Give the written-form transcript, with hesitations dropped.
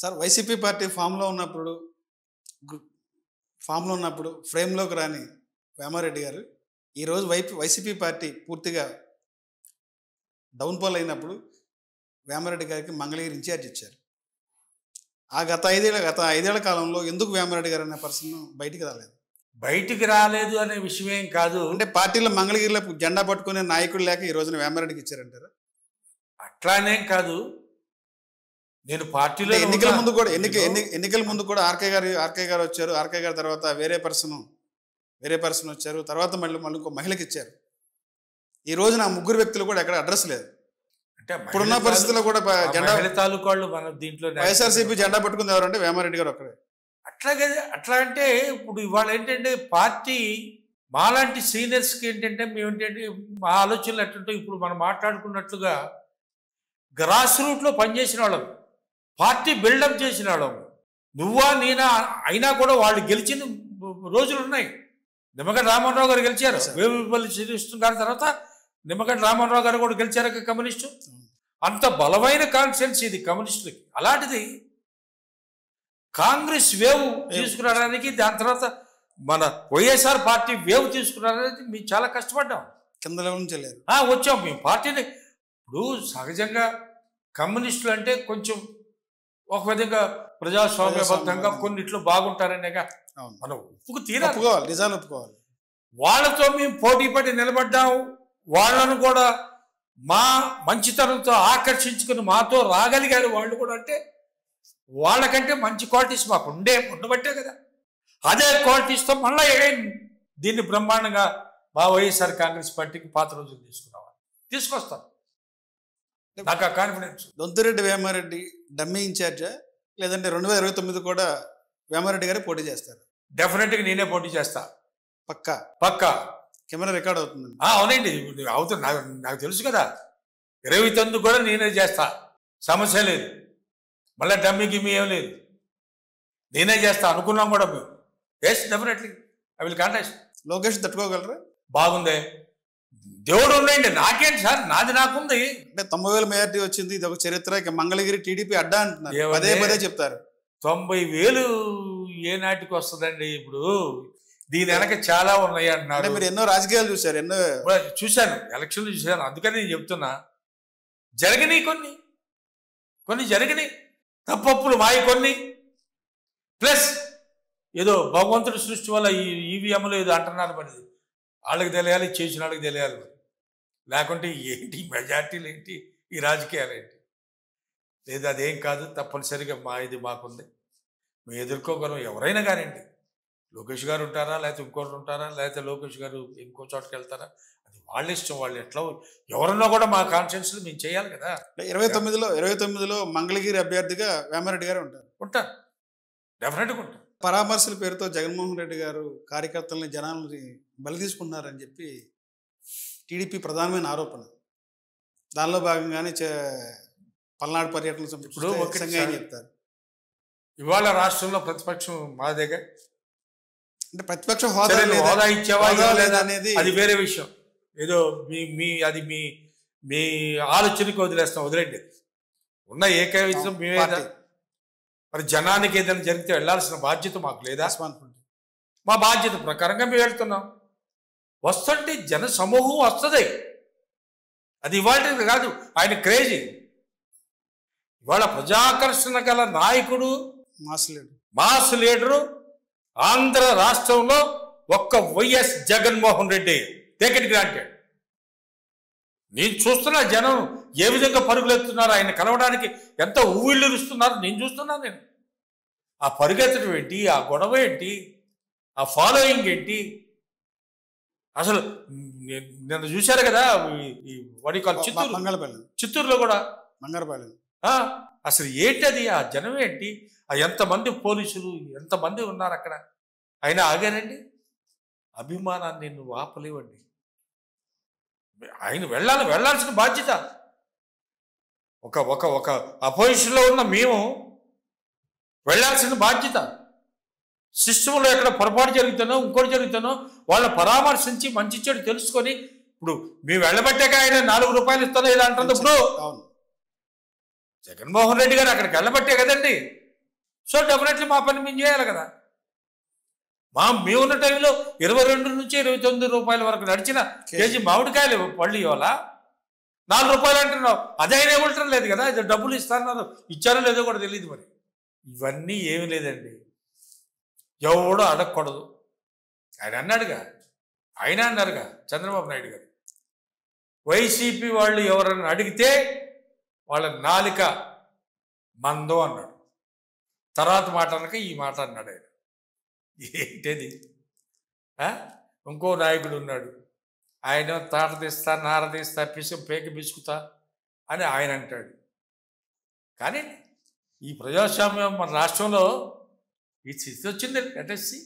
Sir YCP party ఫామ్లో ఉన్నప్పుడు ఫ్రేమ్లోకి రాని వేమారెడ్డి గారు ఈరోజు వైసీపీ పార్టీ పూర్తిగా డౌన్ఫాల్ అయినప్పుడు వేమారెడ్డి గారికి మంగళగిరి ఇన్ఛార్జ్ ఇచ్చారు. ఆ గత ఐదేళ్ల కాలంలో ఎందుకు వేమారెడ్డి గారు అనే పర్సన్ బయటికి రాలేదు అనే విషయం ఏం కాదు. అంటే పార్టీలో మంగళగిరిలో జెండా పట్టుకునే నాయకుడు లేక ఈ రోజున వేమారెడ్డికి ఇచ్చారంటారా? అట్లానేం కాదు. నేను పార్టీలో ఎన్నికల ముందు కూడా ఆర్కే గారు వచ్చారు. ఆర్కే గారు తర్వాత వేరే పర్సన్ వచ్చారు. తర్వాత మళ్ళీ ఇంకో మహిళకి ఇచ్చారు. ఈ రోజున ఆ ముగ్గురు వ్యక్తులు కూడా ఎక్కడ అడ్రస్ లేదు. అంటే ఇప్పుడున్న పరిస్థితుల్లో కూడా జెండా తాలూకాళ్ళు మన దీంట్లో వైఎస్ఆర్సీపీ జెండా పట్టుకుంది ఎవరంటే వేమారెడ్డి గారు ఒక్కడే. అట్లా అంటే ఇప్పుడు ఇవాళ ఏంటంటే పార్టీ మాలాంటి సీనియర్స్కి ఏంటంటే మేమేంటంటే మా ఆలోచనలు ఎట్లుంటే ఇప్పుడు మనం మాట్లాడుకున్నట్లుగా గ్రాస్ రూట్లో పనిచేసిన వాళ్ళం, పార్టీ బిల్డప్ చేసిన వాళ్ళం. నువ్వా నేనా అయినా కూడా వాళ్ళు గెలిచిన రోజులు ఉన్నాయి. నిమ్మగడ్డ రామోహన్ గారు గెలిచారు, వేములపల్లి శ్రీకృష్ణ గారి తర్వాత నిమ్మగడ్డ రామోహన్ గారు కూడా గెలిచారు కమ్యూనిస్టు. అంత బలమైన కాన్ఫిడెన్స్ ఇది కమ్యూనిస్టులకి. అలాంటిది కాంగ్రెస్ వేవ్ తీసుకురావడానికి, దాని తర్వాత మన వైఎస్ఆర్ పార్టీ వేవ్ తీసుకురావడానికి మేము చాలా కష్టపడ్డాం. కింద లెవెల్ నుంచి వచ్చాం మేము పార్టీని. ఇప్పుడు సహజంగా కమ్యూనిస్టులు అంటే కొంచెం ఒక విధంగా ప్రజాస్వామ్యబద్ధంగా కొన్నిట్లో బాగుంటారనేగా మనం ఒప్పుకోవాలి. వాళ్ళతో మేము పోటీ పడి నిలబడ్డాము. వాళ్ళను కూడా మా మంచితనంతో ఆకర్షించుకుని మాతో రాగలిగారు వాళ్ళు కూడా. అంటే వాళ్ళకంటే మంచి క్వాలిటీస్ మాకు ఉండబట్టే కదా. అదే క్వాలిటీస్తో మళ్ళీ దీన్ని బ్రహ్మాండంగా మా వైఎస్ఆర్ కాంగ్రెస్ పార్టీకి పాత రోజులు తీసుకొస్తాం. నాకు ఆ కాన్ఫిడెన్స్. దొంతిరెడ్డి వేమారెడ్డి డమ్మీ ఇన్ఛార్జా లేదంటే 2029 కూడా వేమారెడ్డి గారే పోటీ చేస్తారు? డెఫినెట్గా నేనే పోటీ చేస్తా. పక్కా కెమెరా రికార్డ్ అవుతుంది. అవునండి, అవుతుంది. నాకు తెలుసు కదా. 29 కూడా నేనే చేస్తా, సమస్య లేదు. మళ్ళీ డమ్మీ గిమ్మీ ఏం లేదు, నేనే చేస్తా అనుకున్నాం కూడా మేము. Yes, definitely I will contest. Lokesh తట్టుకోగలరా? బాగుంది, దేవుడు ఉన్నాయండి. నాకేంటి సార్, నాది నాకుంది. అంటే 90,000 మెజార్టీ వచ్చింది, ఇది ఒక చరిత్ర. ఇక మంగళగిరి టీడీపీ అడ్డా అంటున్నారు, పదే చెప్తారు. 90,000 ఏ నాటికి వస్తుందండి? ఇప్పుడు దీని వెనక చాలా ఉన్నాయి అంటున్నారు. మీరు ఎన్నో రాజకీయాలు చూశారు, ఎన్నో చూశాను, ఎలక్షన్లు చూశాను. అందుకని నేను చెప్తున్నా, జరిగినాయి కొన్ని జరిగినాయి, తప్పప్పులు మాయి కొన్ని, ప్లస్ ఏదో భగవంతుడి సృష్టి వల్ల ఈ ఈవీఎంలు ఏదో అంటున్నారు. మరి వాళ్ళకి తెలియాలి, చేసిన వాళ్ళకి తెలియాలి. లేకుంటే ఏంటి మెజార్టీలు ఏంటి, ఈ రాజకీయాలు ఏంటి? లేదు, అదేం కాదు. తప్పనిసరిగా ఇది మాకుంది, మేము ఎదుర్కోగలం. ఎవరైనా కానివ్వండి, లోకేష్ గారు ఉంటారా, లేకపోతే ఇంకోటి ఉంటారా, లేకపోతే లోకేష్ గారు ఇంకో చోటుకి వెళ్తారా, అది వాళ్ళ ఇష్టం. వాళ్ళు ఎట్లా ఎవరన్నా కూడా మా కాన్ఫిడెన్స్లో మేము చేయాలి కదా. 29లో మంగళగిరి అభ్యర్థిగా వేమారెడ్డి గారు ఉంటారు. డెఫినెట్గా ఉంటారు. పరామర్శల పేరుతో జగన్మోహన్ రెడ్డి గారు కార్యకర్తలని జనాలని బలి తీసుకుంటున్నారని చెప్పి టీడీపీ ప్రధానమైన ఆరోపణ. దానిలో భాగంగానే పల్నాడు పర్యటన చెప్తారు. ఇవాళ రాష్ట్రంలో ప్రతిపక్షం మాదేగా. అంటే ప్రతిపక్ష హోదా ఇచ్చావా లేదా అనేది అది వేరే విషయం. ఏదో అది మీ ఆలోచనకి వదిలేండి. ఉన్న ఏకైకం మేమే. మరి జనానికి ఏదైనా జరిగితే వెళ్లాల్సిన బాధ్యత మాకు లేదా? మా బాధ్యత ప్రకారంగా మేము వెళ్తున్నాం. వస్తుంటే జన సమూహం వస్తుంది. అది ఇవాళ కాదు, ఆయన క్రేజీ. ఇవాళ ప్రజాకర్షణ గల నాయకుడు, మాస్ లీడరు ఆంధ్ర రాష్ట్రంలో ఒక్క YS Jaganmohan Reddy. Take it granted. నేను చూస్తున్నా జనం ఏ విధంగా పరుగులెత్తున్నారు, ఆయన కలవడానికి ఎంత ఊళ్ళిరుస్తున్నారు నేను చూస్తున్నా. నేను ఆ పరుగెత్తడం ఏంటి, ఆ గొడవ ఏంటి, ఆ ఫాలోయింగ్ ఏంటి? అసలు నిన్న చూశారు కదా, చిత్తూరులో కూడా అసలు ఏంటి అది, ఆ జనం ఏంటి, ఆ ఎంతమంది పోలీసులు ఎంతమంది ఉన్నారు అక్కడ. అయినా ఆగారండి. అభిమానాన్ని నువ్వు ఆపలేవండి. ఆయన వెళ్ళాల్సిన బాధ్యత. ఒక అపోజిషన్లో ఉన్న మేము వెళ్ళాల్సిన బాధ్యత. సిస్టంలో ఎక్కడ పొరపాటు జరుగుతానో ఇంకోటి జరుగుతానో వాళ్ళని పరామర్శించి మంచి చెడు తెలుసుకొని, ఇప్పుడు మేము వెళ్ళబట్టాక ఆయన 4 రూపాయలు ఇస్తానో ఇలా అంటుంది. ఇప్పుడు జగన్మోహన్ రెడ్డి గారు అక్కడికి వెళ్ళబట్టే కదండి సో డెఫినెట్లీ మా పని మేము చేయాలి కదా. మేమున్న టైంలో 22 నుంచి 29 రూపాయల వరకు నడిచిన కేజీ మామిడికాయలు పళ్ళు ఇవ్వాలా 4 రూపాయలు అంటున్నావు. అదే అయినా ఇవ్వటం లేదు కదా. ఇది డబ్బులు ఇస్తాన్నారు, ఇచ్చారో లేదో కూడా తెలియదు. మరి ఇవన్నీ ఏమీ లేదండి, ఎవడో అడగకూడదు. ఆయన అన్నారుగా చంద్రబాబు నాయుడు గారు, వైసీపీ వాళ్ళు ఎవరన్నా అడిగితే వాళ్ళ నాలిక మందో అన్నాడు. తర్వాత మాట అనక ఈ మాట అన్నాడు ఆయన. ఏంటది? ఇంకో నాయకుడు ఉన్నాడు, ఆయన తాట తీస్తా, నార తీస్తా, పేక బిసుకుతా అని ఆయన అంటాడు. కానీ ఈ ప్రజాస్వామ్యం మన రాష్ట్రంలో ఈ స్థితి వచ్చింది. Let us see.